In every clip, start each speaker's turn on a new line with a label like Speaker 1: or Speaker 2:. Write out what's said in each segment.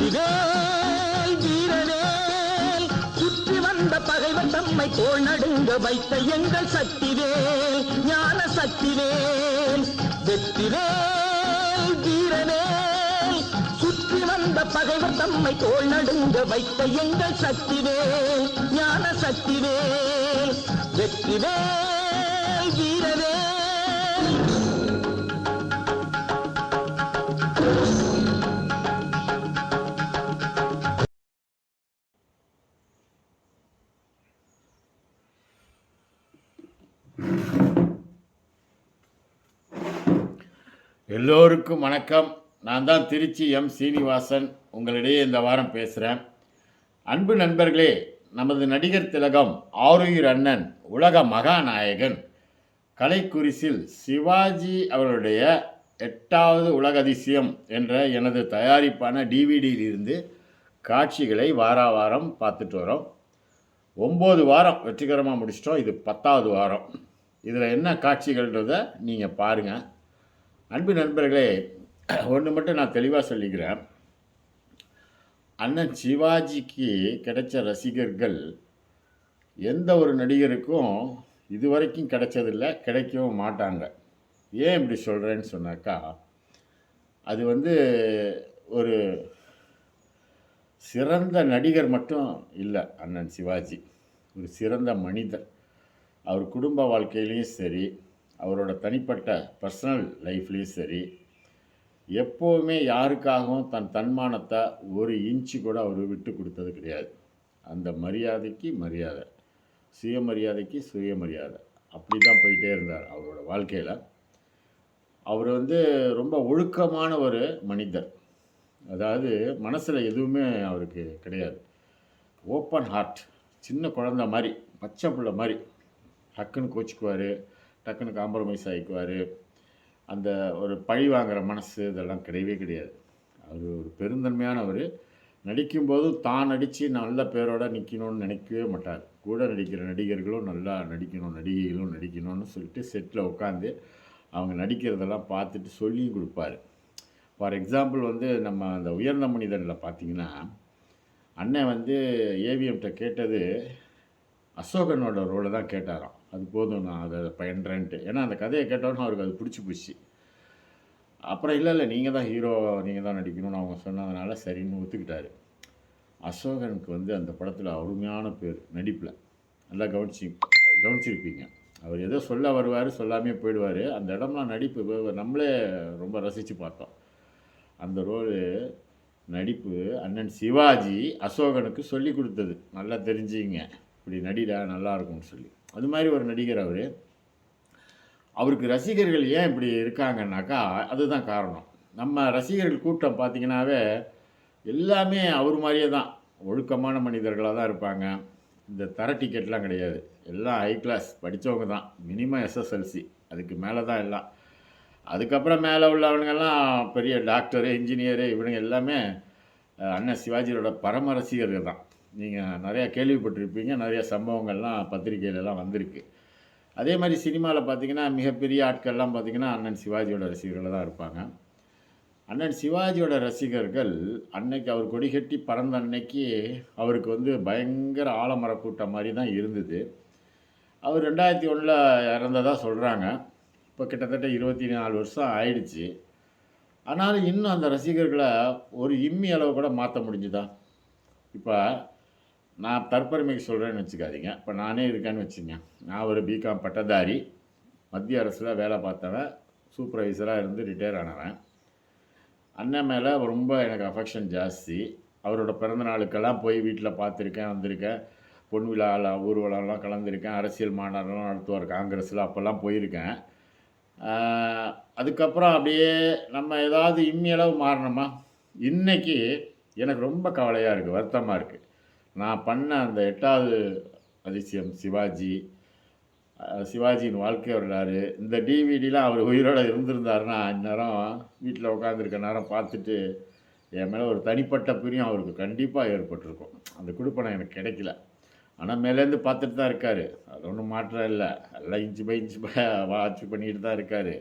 Speaker 1: வெற்றிவேல் வீரவேல் சுற்றி வந்த பகைவர் தம்மை கோள் நடுங்க வைத்த எங்கள் சக்திவேல் ஞான சக்திவேல் வெற்றிவேல் வீரவேல் சுற்றி வந்த பகைவர் தம்மை கோள் நடுங்க வைத்த எங்கள் சக்திவேல் ஞான சக்திவேல் வெற்றிவேல் வீரவேல்.
Speaker 2: எல்லோருக்கும் வணக்கம். நான் தான் திருச்சி எம் சீனிவாசன் உங்களிடையே இந்த வாரம் பேசுகிறேன். அன்பு நண்பர்களே, நமது நடிகர் திலகம் ஆருயிர் அண்ணன் உலக மகாநாயகன் கலைக்குரிசில் சிவாஜி அவருடைய 8வது உலக அதிசயம் என்ற எனது தயாரிப்பான டிவிடியிலிருந்து காட்சிகளை வாரம் பார்த்துட்டு வரோம். 9 வாரம் வெற்றிகரமாக முடிச்சிட்டோம். இது 10வது வாரம். இதில் என்ன காட்சிகள்ன்றதை நீங்கள் பாருங்கள். அன்பு நண்பர்களே, ஒன்று மட்டும் நான் தெளிவாக சொல்லிக்கிறேன். அண்ணன் சிவாஜிக்கு கிடைச்ச ரசிகர்கள் எந்த ஒரு நடிகருக்கும் இதுவரைக்கும் கிடைச்சதில்லை, கிடைக்கவும் மாட்டாங்க. ஏன் இப்படி சொல்கிறேன்னு சொன்னாக்கா, அது ஒரு சிறந்த நடிகர் மட்டும் இல்லை. அண்ணன் சிவாஜி ஒரு சிறந்த மனிதர். அவர் குடும்ப வாழ்க்கையிலையும் சரி, அவரோட தனிப்பட்ட பர்சனல் லைஃப்லேயும் சரி, எப்போவுமே யாருக்காகவும் தன்மானத்தை ஒரு இன்ச்சு கூட அவர் விட்டு கொடுத்தது கிடையாது. அந்த மரியாதைக்கு மரியாதை, சுயமரியாதைக்கு சுயமரியாதை, அப்படி தான் போயிட்டே இருந்தார் அவரோட வாழ்க்கையில். அவர் ரொம்ப ஒழுக்கமான ஒரு மனிதர். அதாவது மனசில் எதுவுமே அவருக்கு கிடையாது. ஓப்பன் ஹார்ட், சின்ன குழந்த மாதிரி, பச்சை பிள்ளை மாதிரி. டக்குன்னு கோச்சிக்குவார், டக்குன்னு காம்ப்ரமைஸ் ஆகிக்குவார். அந்த ஒரு பழி வாங்குகிற மனசு இதெல்லாம் கிடையவே கிடையாது. அவர் ஒரு பெருந்தன்மையானவர். நடிக்கும்போதும் தான் நடித்து நல்ல பேரோடு நிற்கணும்னு நினைக்கவே மாட்டார். கூட நடிக்கிற நடிகர்களும் நல்லா நடிக்கணும், நடிகைகளும் நடிக்கணும்னு சொல்லிட்டு செட்டில் உட்காந்து அவங்க நடிக்கிறதெல்லாம் பார்த்துட்டு சொல்லியும் கொடுப்பார். ஃபார் எக்ஸாம்பிள் நம்ம அந்த உயர்ந்த மனிதனில் பார்த்திங்கன்னா, அண்ணன் ஏவிஎம்கிட்ட கேட்டது அசோகனோட ரோலை தான் கேட்டாராம். அது போதும், நான் அதை பயின்றேன்ட்டு. ஏன்னா அந்த கதையை கேட்டோன்னா அவருக்கு அது பிடிச்சி போச்சு. அப்புறம் இல்லை நீங்கள் தான் ஹீரோ, நீங்கள் தான் நடிக்கணும்னு அவங்க சொன்னதுனால சரின்னு ஒத்துக்கிட்டார். அசோகனுக்கு அந்த படத்தில் அருமையான பேர் நடிப்பில். நல்லா கவனிச்சிருப்பீங்க. அவர் ஏதோ சொல்ல வருவார், சொல்லாமே போயிடுவார். அந்த இடம்லாம் நடிப்பு நம்மளே ரொம்ப ரசித்து பார்த்தோம். அந்த ரோலு நடிப்பு அண்ணன் சிவாஜி அசோகனுக்கு சொல்லி கொடுத்தது. நல்லா தெரிஞ்சுங்க, இப்படி நடிடா நல்லாயிருக்கும்னு சொல்லி. அது மாதிரி ஒரு நடிகர் அவர். அவருக்கு ரசிகர்கள் ஏன் இப்படி இருக்காங்கன்னாக்கா, அதுதான் காரணம். நம்ம ரசிகர்கள் கூட்டம் பார்த்திங்கனாவே எல்லாமே அவர் மாதிரியே தான், ஒழுக்கமான மனிதர்களாக தான் இருப்பாங்க. இந்த தர டிக்கெட்லாம் கிடையாது. எல்லாம் ஹை கிளாஸ் படித்தவங்க தான். மினிமம் எஸ்எஸ்எல்சி, அதுக்கு மேலே தான் எல்லாம். அதுக்கப்புறம் மேலே உள்ளவனுங்கெல்லாம் பெரிய டாக்டரு, இன்ஜினியரு, இவனுங்க எல்லாமே அண்ணன் சிவாஜியோட பரம ரசிகர்கள் தான். நீங்கள் நிறையா கேள்விப்பட்டிருப்பீங்க. நிறைய சம்பவங்கள்லாம் பத்திரிகையிலலாம் வந்திருக்கு. அதே மாதிரி சினிமாவில் பார்த்திங்கன்னா மிகப்பெரிய ஆட்கள்லாம் பார்த்திங்கன்னா அண்ணன் சிவாஜியோட ரசிகர்கள் தான் இருப்பாங்க. அண்ணன் சிவாஜியோட ரசிகர்கள் அன்னைக்கு அவர் கொடிகட்டி பறந்த அன்னைக்கு அவருக்கு பயங்கர ஆலமர கூட்டம் மாதிரி தான் இருந்தது. அவர் 2001 இறந்ததாக சொல்கிறாங்க. இப்போ கிட்டத்தட்ட 24 வருஷம் ஆயிடுச்சு. ஆனாலும் இன்னும் அந்த ரசிகர்களை ஒரு இம்மி அளவு கூட மாற்ற முடிஞ்சுதா? இப்போ நான் தற்பெருமைக்கு சொல்கிறேன்னு வச்சுக்காதீங்க. இப்போ நானே இருக்கேன்னு வச்சுங்க. நான் ஒரு பிகாம் பட்டதாரி, மத்திய அரசில் வேலை பார்த்தவன், சூப்பர்வைசராக இருந்து ரிட்டையர் ஆனவன். அண்ணன் மேலே ரொம்ப எனக்கு அஃபெக்ஷன் ஜாஸ்தி. அவரோட பிறந்த நாளுக்கெல்லாம் போய் வீட்டில் பார்த்துருக்கேன், வந்திருக்கேன். பொன் விழாவில் ஊர்வலம்லாம் கலந்துருக்கேன். அரசியல் மாநாடுலாம் நடத்துவார் காங்கிரஸில், அப்போல்லாம் போயிருக்கேன். அதுக்கப்புறம் அப்படியே நம்ம ஏதாவது இம்மியளவு மாறணுமா? இன்றைக்கி எனக்கு ரொம்ப கவலையாக இருக்குது, வருத்தமாக இருக்குது. நான் பண்ண அந்த 8வது அதிசயம் சிவாஜியின் வாழ்க்கை வரலாறு, இந்த டிவிடிலாம் அவர் உயிரோடு இருந்திருந்தாருன்னா இந்நேரம் வீட்டில் உட்காந்துருக்க நேரம் பார்த்துட்டு என் மேலே ஒரு தனிப்பட்ட பிரியம் அவருக்கு கண்டிப்பாக ஏற்பட்டிருக்கும். அந்த குடுப்பனை எனக்கு கிடைக்கல. ஆனால் மேலேருந்து பார்த்துட்டு தான் இருக்கார். அது ஒன்றும் மாற்றம் இல்லை. எல்லாம் இன்ச்சு பை இன்ச்சு வாட்ச் பண்ணிட்டு தான் இருக்கார்.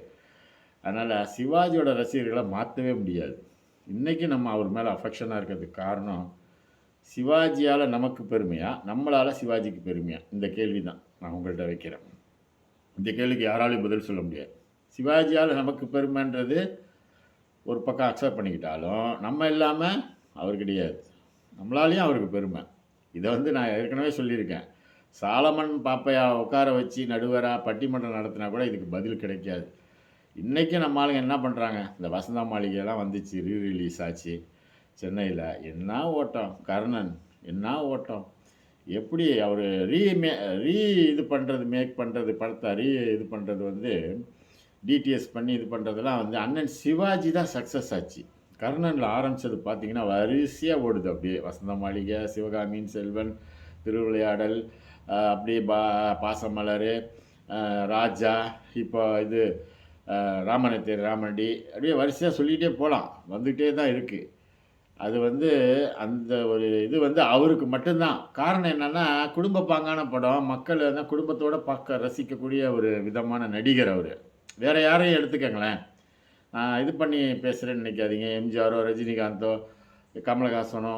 Speaker 2: அதனால் சிவாஜியோட ரசிகர்களை மாற்றவே முடியாது. இன்றைக்கி நம்ம அவர் மேலே அஃபெக்ஷனாக இருக்கிறதுக்கு காரணம் சிவாஜியால் நமக்கு பெருமையா, நம்மளால் சிவாஜிக்கு பெருமையா? இந்த கேள்வி தான் நான் உங்கள்கிட்ட வைக்கிறேன். இந்த கேள்விக்கு யாராலையும் பதில் சொல்ல முடியாது. சிவாஜியால் நமக்கு பெருமைன்றது ஒரு பக்கம் அக்செப்ட் பண்ணிக்கிட்டாலும், நம்ம இல்லாமல் அவர் கிடையாது. நம்மளாலேயும் அவருக்கு பெருமை. இதை நான் ஏற்கனவே சொல்லியிருக்கேன். சாலமன் பாப்பையா உட்கார வச்சு நடுவராக பட்டிமன்றம் நடத்தினா கூட இதுக்கு பதில் கிடைக்காது. இன்றைக்கி நம்ம ஆளுங்க என்ன பண்ணுறாங்க, இந்த வசந்தா மாளிகையெல்லாம் வந்துச்சு, ரீரிலீஸ் ஆச்சு சென்னையில். என்ன ஓட்டம், கர்ணன் என்ன ஓட்டம், எப்படி அவர் இது பண்ணுறது, மேக் பண்ணுறது, படத்தை இது பண்ணுறது டிடிஎஸ் பண்ணி இது பண்ணுறதெல்லாம் அண்ணன் சிவாஜி தான் சக்ஸஸ் ஆச்சு. கர்ணனில் ஆரம்பித்தது பார்த்திங்கன்னா வரிசையாக ஓடுது. அப்படியே வசந்த மாளிகை, சிவகாமியின் செல்வன், திருவிளையாடல், அப்படியே பாசமலர், ராஜா, இப்போ இது ராமனத்தை ராமண்டி, அப்படியே வரிசையாக சொல்லிகிட்டே போகலாம், வந்துகிட்டே தான் இருக்குது. அது அந்த ஒரு இது அவருக்கு மட்டும்தான். காரணம் என்னென்னா, குடும்ப பாங்கான படம், மக்கள் குடும்பத்தோடு பார்க்க ரசிக்கக்கூடிய ஒரு விதமான நடிகர் அவர். வேறு யாரையும் எடுத்துக்கங்களேன், நான் இது பண்ணி பேசுகிறேன்னு நினைக்காதீங்க. எம்ஜிஆரோ, ரஜினிகாந்தோ, கமலஹாசனோ,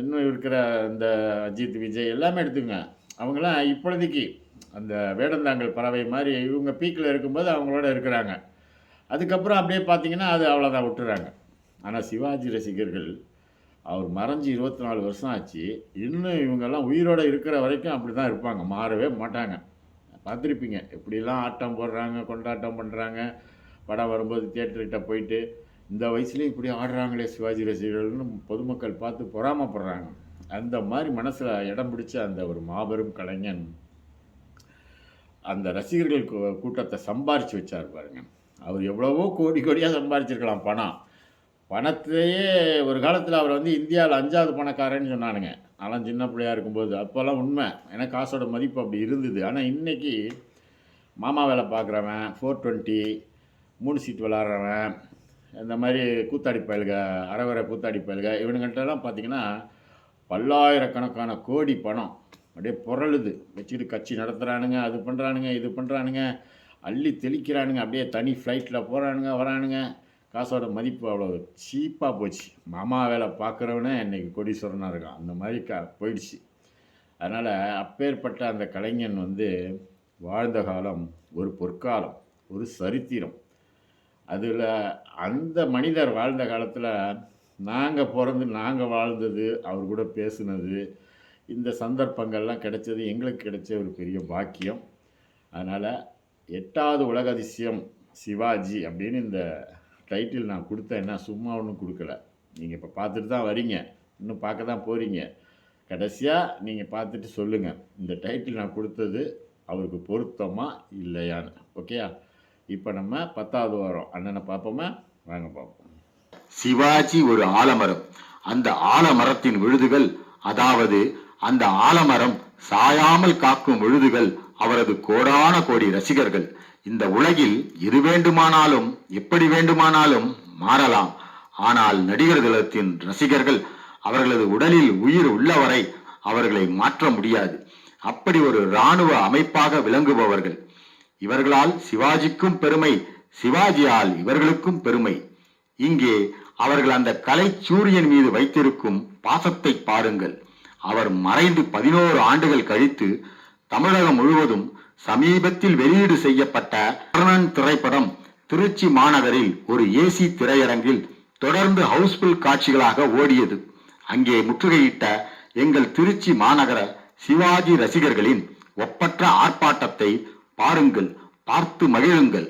Speaker 2: இன்னும் இருக்கிற இந்த அஜித், விஜய் எல்லாமே எடுத்துக்கங்க. அவங்களாம் இப்பொழுதைக்கு அந்த வேடந்தாங்கல் பறவை மாதிரி இவங்க பீக்கில் இருக்கும்போது அவங்களோட இருக்கிறாங்க. அதுக்கப்புறம் அப்படியே பார்த்திங்கன்னா அது அவ்வளோதான், விட்டுறாங்க. ஆனால் சிவாஜி ரசிகர்கள் அவர் மறைஞ்சி 24 வருஷம் ஆச்சு, இன்னும் இவங்கெல்லாம் உயிரோடு இருக்கிற வரைக்கும் அப்படி தான் இருப்பாங்க, மாறவே மாட்டாங்க. பார்த்துருப்பீங்க எப்படிலாம் ஆட்டம் போடுறாங்க, கொண்டாட்டம் பண்ணுறாங்க. படம் வரும்போது தியேட்டர்கிட்ட போயிட்டு இந்த வயசுலேயும் இப்படி ஆடுறாங்களே சிவாஜி ரசிகர்கள்னு பொதுமக்கள் பார்த்து பொறாமப்படுறாங்க. அந்த மாதிரி மனசில் இடம் பிடிச்ச அந்த ஒரு மாபெரும் கலைஞன் அந்த ரசிகர்கள் கூட்டத்தை சம்பாரித்து வச்சார் பாருங்க. அவர் எவ்வளவோ கோடி கோடியாக சம்பாரிச்சிருக்கலாம் பணத்திலேயே. ஒரு காலத்தில் அவர் இந்தியாவில் 5வது பணக்காரன்னு சொன்னானுங்க. அதெல்லாம் சின்ன பிள்ளையாக இருக்கும்போது அப்போல்லாம் உண்மை, ஏன்னா காசோட மதிப்பு அப்படி இருந்தது. ஆனால் இன்றைக்கி மாமா வேலை பார்க்குறவன், 420, 3 சீட் விளாட்றவன், இந்த மாதிரி கூத்தாடி பயல்க, அறவரை கூத்தாடி பயல்க, இவனுங்கள்ட்டெல்லாம் பார்த்திங்கன்னா பல்லாயிரக்கணக்கான கோடி பணம் அப்படியே புரளுது. வச்சுக்கிட்டு கட்சி நடத்துகிறானுங்க, அது பண்ணுறானுங்க, இது பண்ணுறானுங்க, அள்ளி தெளிக்கிறானுங்க. அப்படியே தனி ஃப்ளைட்டில் போகிறானுங்க, வரானுங்க. காசோட மதிப்பு அவ்வளோ சீப்பாக போச்சு. மாமா வேலை பார்க்குறவனே இன்றைக்கி கோடீஸ்வரனாக இருக்கான். அந்த மாதிரி போயிடுச்சு. அதனால் அப்பேற்பட்ட அந்த கலைஞன் வாழ்ந்த காலம் ஒரு பொற்காலம், ஒரு சரித்திரம். அதில் அந்த மனிதர் வாழ்ந்த காலத்தில் நாங்கள் பிறந்து நாங்கள் வாழ்ந்தது, அவர் கூட பேசுனது, இந்த சந்தர்ப்பங்கள்லாம் கிடைச்சது எங்களுக்கு கிடைச்ச ஒரு பெரிய பாக்கியம். அதனால் 8வது உலக அதிசயம் சிவாஜி அப்படின்னு இந்த டைட்டில் நான் கொடுத்தேன். என்ன சும்மா ஒன்றும் கொடுக்கல. நீங்கள் இப்போ பார்த்துட்டு தான் வரீங்க, இன்னும் பார்க்க தான் போகிறீங்க. கடைசியாக நீங்கள் பார்த்துட்டு சொல்லுங்கள், இந்த டைட்டில் நான் கொடுத்தது அவருக்கு பொருத்தமா இல்லையான்னு. ஓகேயா? இப்போ நம்ம 10வது வாரம் அண்ணனை பார்ப்போமா? வாங்க பார்ப்போம்.
Speaker 3: சிவாஜி ஒரு ஆலமரம். அந்த ஆலமரத்தின் விழுதுகள், அதாவது அந்த ஆலமரம் சாயாமல் காக்கும் விழுதுகள் அவரது கோடான கோடி ரசிகர்கள். இந்த உலகில் எது வேண்டுமானாலும் எப்படி வேண்டுமானாலும் மாறலாம். ஆனால் நடிகர் திலகத்தின் ரசிகர்கள் அவர்களது உடலில் உயிர் உள்ளவரை அவர்களை மாற்ற முடியாது. அப்படி ஒரு இராணுவ அமைப்பாக விளங்குபவர்கள். இவர்களால் சிவாஜிக்கும் பெருமை, சிவாஜியால் இவர்களுக்கும் பெருமை. இங்கே அவர்கள் அந்த கலை சூரியன் மீது வைத்திருக்கும் பாசத்தை பாருங்கள். அவர் மறைந்து 11 ஆண்டுகள் கழித்து தமிழகம் முழுவதும் சமீபத்தில் வெளியீடு செய்யப்பட்ட கர்ணன் திரைப்படம் திருச்சி மாநகரில் ஒரு ஏசி திரையரங்கில் தொடர்ந்து ஹவுஸ்ஃபுல் காட்சிகளாக ஓடியது. அங்கே முற்றுகையிட்ட எங்கள் திருச்சி மாநகர சிவாஜி ரசிகர்களின் ஒப்பற்ற ஆர்ப்பாட்டத்தை பாருங்கள், பார்த்து மகிழுங்கள்.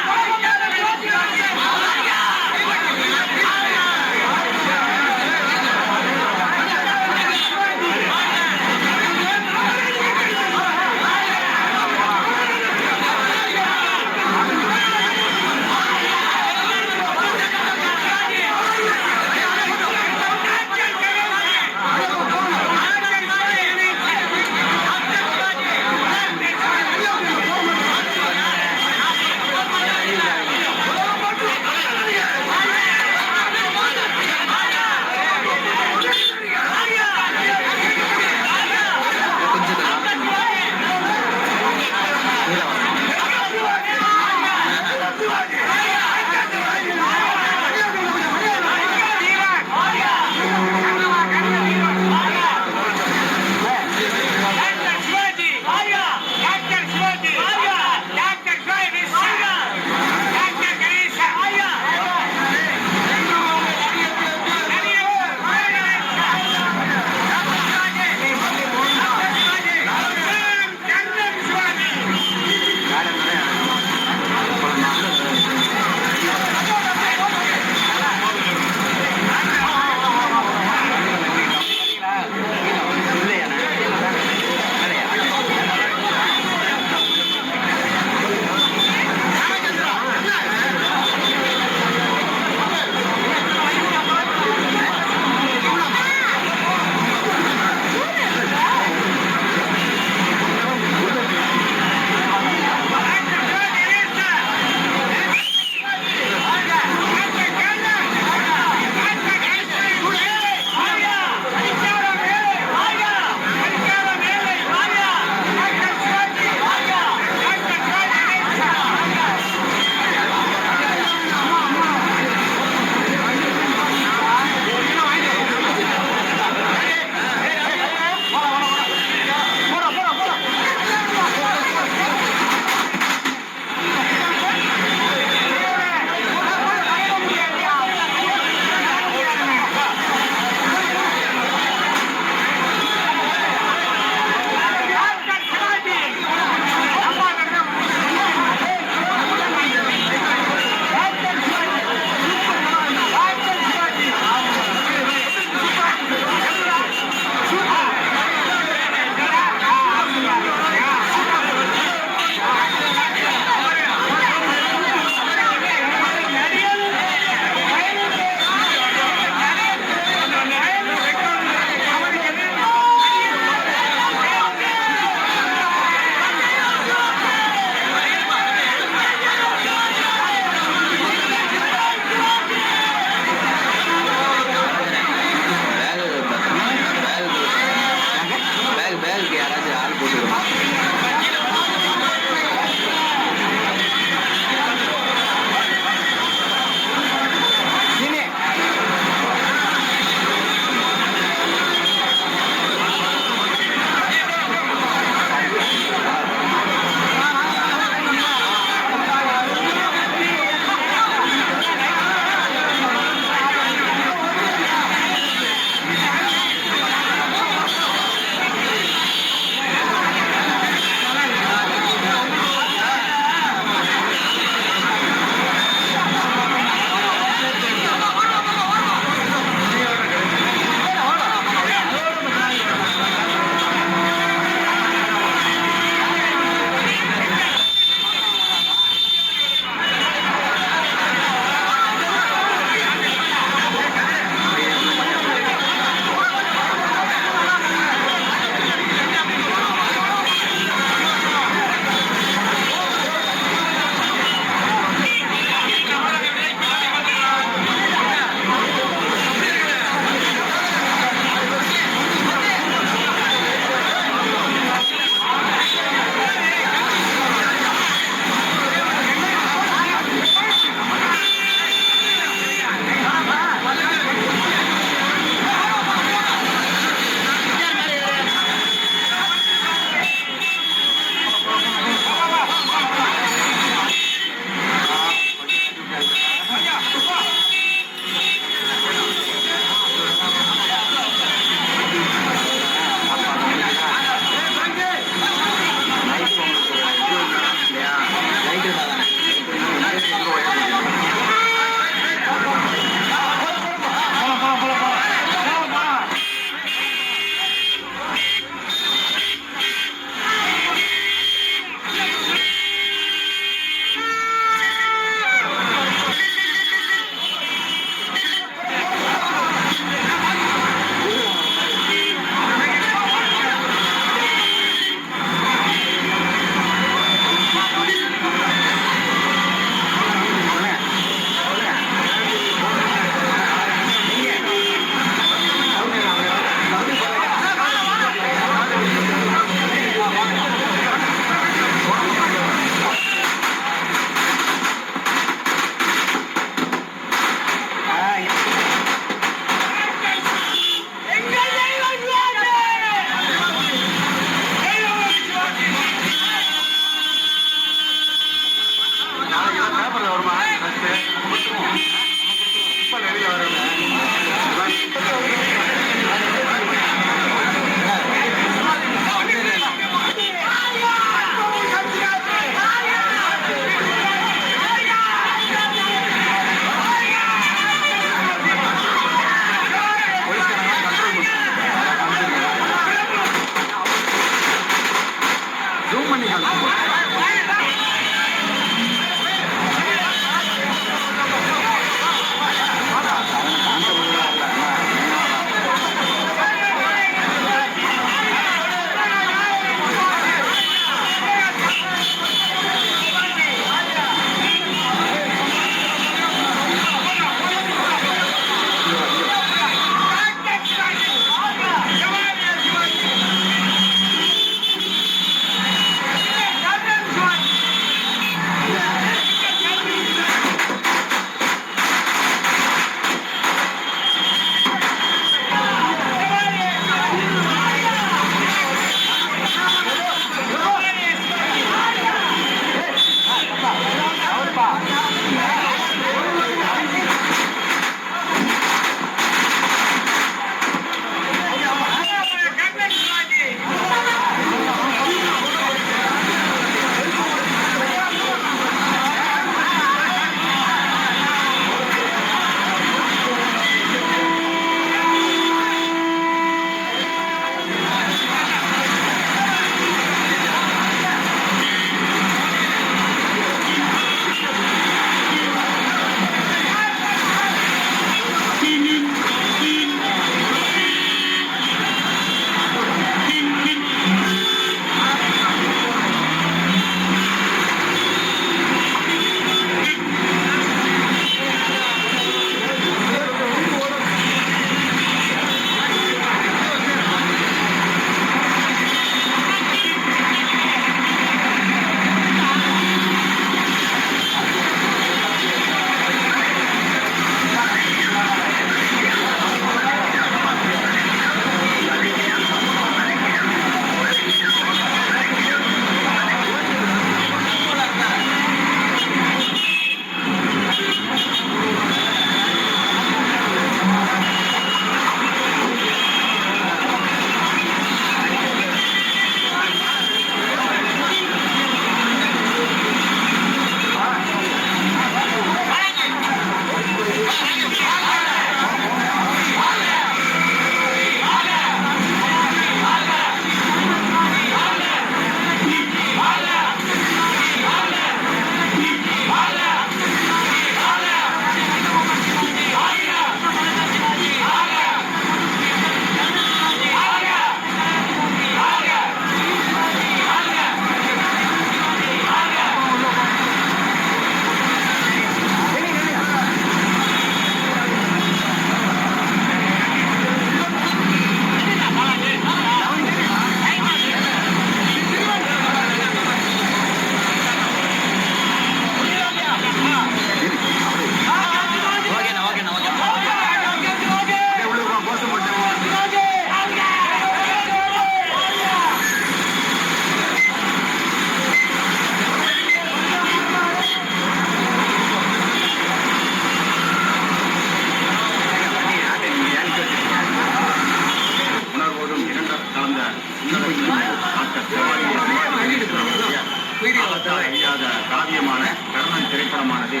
Speaker 3: சாத்தியமான கர்ணன் திரைப்படமானது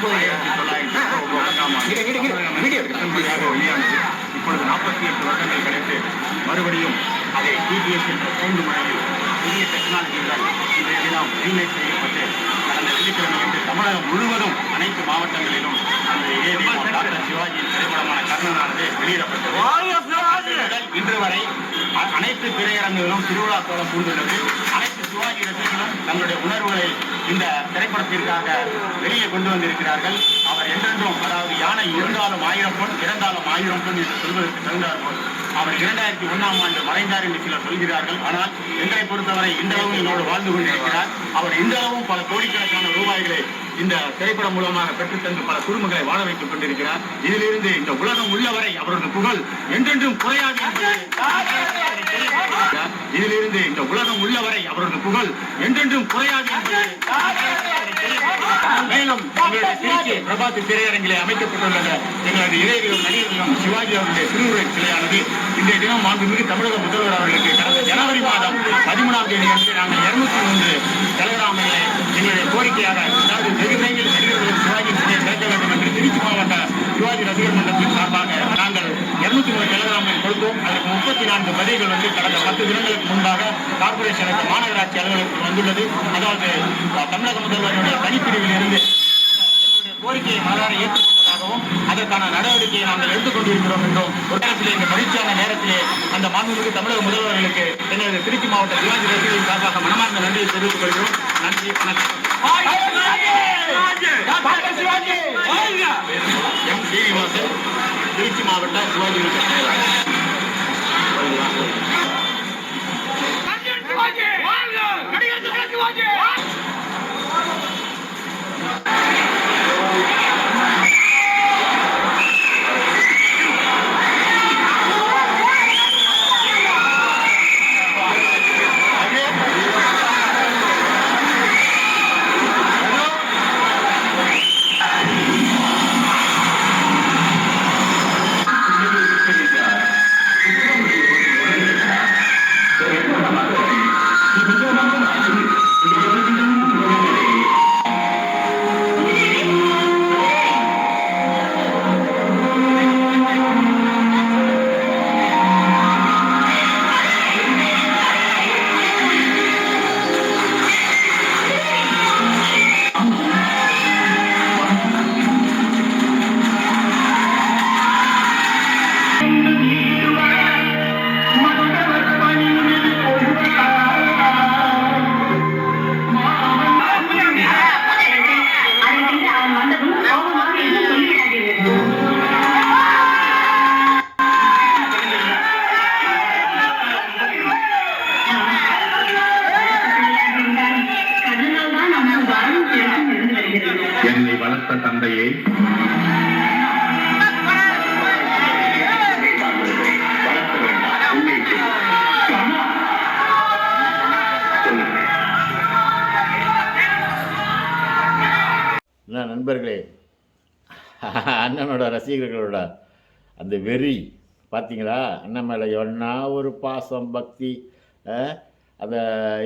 Speaker 3: 1994 வெளியானது. இப்பொழுது 48 வருடங்கள் கழித்து மறுபடியும் அதை டிபிஎஸ் என்ற சவுண்டு முறையில் புதிய டெக்னாலஜிகள் இன்றைய தினம் ரீமேக் செய்யப்பட்டு கடந்த வெள்ளிக்கிழமை தமிழகம் முழுவதும் அனைத்து மாவட்டங்களிலும் அந்த டாக்டர் சிவாஜியின் திரைப்படமான கர்ணனானது வெளியிடப்பட்டது. இன்று வரை அனைத்து திரையரங்குகளும் திருவிழா கோலம் பூண்டுள்ளது. அனைத்து சிவாஜி ரசிகர்களும் தங்களுடைய உணர்வுகளை இந்த திரைப்படத்திற்காக வெளியே கொண்டு வந்திருக்கிறார்கள். அவர் என்றென்றும், அதாவது யானை இருந்தாலும் 1000 பொன், இறந்தாலும் 1000 பொன் என்று சொல்வதற்கு தகுந்தார் போல் அவர் 2001ஆம் ஆண்டு மறைந்தார் என்று சிலர் சொல்கிறார்கள். ஆனால் எங்களை பொறுத்தவரை இன்றளவும் என்னோடு வாழ்ந்து கொண்டிருக்கிறார். அவர் இன்றளவும் பல கோடிக்கணக்கான ரூபாய்களை இந்த திரைப்படம் மூலமாக பெற்றுத்தந்து பல குடும்பங்களை வாழ வைத்துக் கொண்டிருக்கிறார். இதிலிருந்து இந்த உலகம் உள்ளவரை அவரது புகழ் என்றென்றும் குறையாது. இதிலிருந்து இந்த உலகம் உள்ளவரை அவரது புகழ் என்றென்றும் குறையாது. மேலும் எங்களுடைய திருச்சி பிரபாத் திரையரங்கிலே அமைக்கப்பட்டுள்ள எங்களது இளைஞர்கள் நடிகர்களும் சிவாஜி அவருடைய திருவுரை சிலையானது இன்றைய தினம் மாண்புமிகு தமிழக முதல்வர் அவர்களுக்கு கடந்த ஜனவரி மாதம் 13ஆம் தேதி அன்று நாங்கள் 203 டெலிகிராமிலே எங்களுடைய கோரிக்கையாக, அதாவது வெகு விரைவில் நடிகர்களும் சிவாஜி சிலையை திறக்க வேண்டும் என்று திருச்சி மாவட்ட சிவாஜி ரசிகர் மன்றத்தின் சார்பாக நாங்கள் 203 டெலிகிராமில் கொடுத்தோம். அதற்கு 34 பதில்கள் வந்து கடந்த 10 தினங்களுக்கு முன்பாக கார்பரேஷனுக்கு மாநகராட்சி அலுவலகத்தில் வந்துள்ளது. அதாவது தமிழக முதல்வருடைய தனிப்பிரிவில் இருந்து கோரிக்கையை மனதார ஏற்றுக்கொண்டதாகவும் அதற்கான நடவடிக்கையை நாங்கள் எடுத்துக்கொண்டிருக்கிறோம் என்றும் ஒரு நேரத்திலே இந்த மகிழ்ச்சியான நேரத்திலே அந்த மாண்புமிகு தமிழக முதல்வர்களுக்கு எங்களது திருச்சி மாவட்ட சிவாஜி ரசிகர்களின் சார்பாக மனமார்ந்த நன்றியை தெரிவித்துக் கொள்கிறோம். நன்றி, வணக்கம். எம் சீனிவாசன், திருச்சி மாவட்ட சிவாஜி என்னை வளர்த்த தந்தையே,
Speaker 2: என்ன நண்பர்களே, அண்ணனோட ரசிகர்களோட அந்த வெறி பார்த்தீங்களா? அண்ணன் மேலே என்ன ஒரு பாசம், பக்தி, அந்த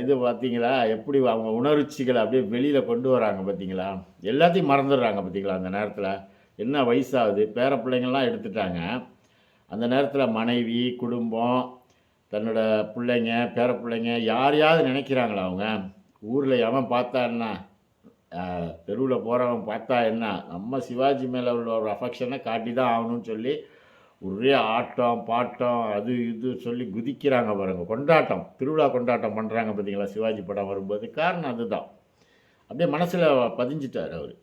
Speaker 2: இது பார்த்தீங்களா? எப்படி அவங்க உணர்ச்சிகளை அப்படியே வெளியில் கொண்டு வராங்க பார்த்தீங்களா? எல்லாத்தையும் மறந்துடுறாங்க பார்த்தீங்களா? அந்த நேரத்தில் என்ன வயசாகுது, பேர பிள்ளைங்கள்லாம் எடுத்துட்டாங்க. அந்த நேரத்தில் மனைவி, குடும்பம், தன்னோட பிள்ளைங்க, பேர பிள்ளைங்க யாரையாவது நினைக்கிறாங்களா அவங்க? ஊரில் எவன் பார்த்தா என்ன, தெருவில் போகிறவன் பார்த்தா என்ன, நம்ம சிவாஜி மேலே உள்ள ஒரு அஃபெக்ஷனை காட்டி தான் ஆகணும்னு சொல்லி ஒரே ஆட்டம் பாட்டம் அது இது சொல்லி குதிக்கிறாங்க பாருங்க. கொண்டாட்டம், திருவிழா கொண்டாட்டம் பண்ணுறாங்க பார்த்தீங்களா? சிவாஜி படம் வரும்போது காரணம் அதுதான். அப்படியே மனசில் பதிஞ்சிட்டார் அவர்,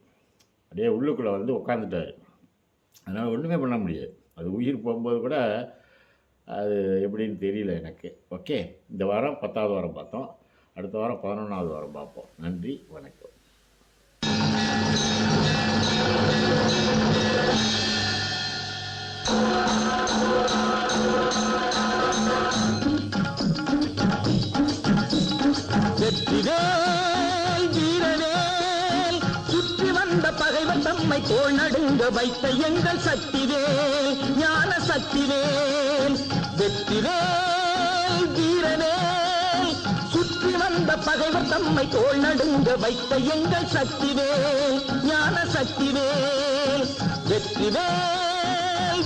Speaker 2: அப்படியே உள்ளுக்குள்ளே வந்து உட்காந்துட்டார். அதனால் ஒன்றுமே பண்ண முடியாது. அது உயிர் போகும்போது கூட அது எப்படின்னு தெரியல எனக்கு. ஓகே, இந்த வாரம் 10வது வாரம் பார்த்தோம். அடுத்த வாரம் 11வது வாரம் பார்ப்போம். நன்றி, வணக்கம்.
Speaker 1: வெற்றிவேல் வீரவேல், சுற்றி வந்த பகைவர் தம்மை தோள் நடுங்க வைத்த எங்கள் சக்திவேல், ஞான சக்திவேல். வெற்றிவேல் வீரவேல், சுற்றி வந்த வந்த பகைவர் தம்மை தோள் நடுங்க வைத்த எங்கள் சக்திவேல் ஞான சக்திவேல் வெற்றிவேல்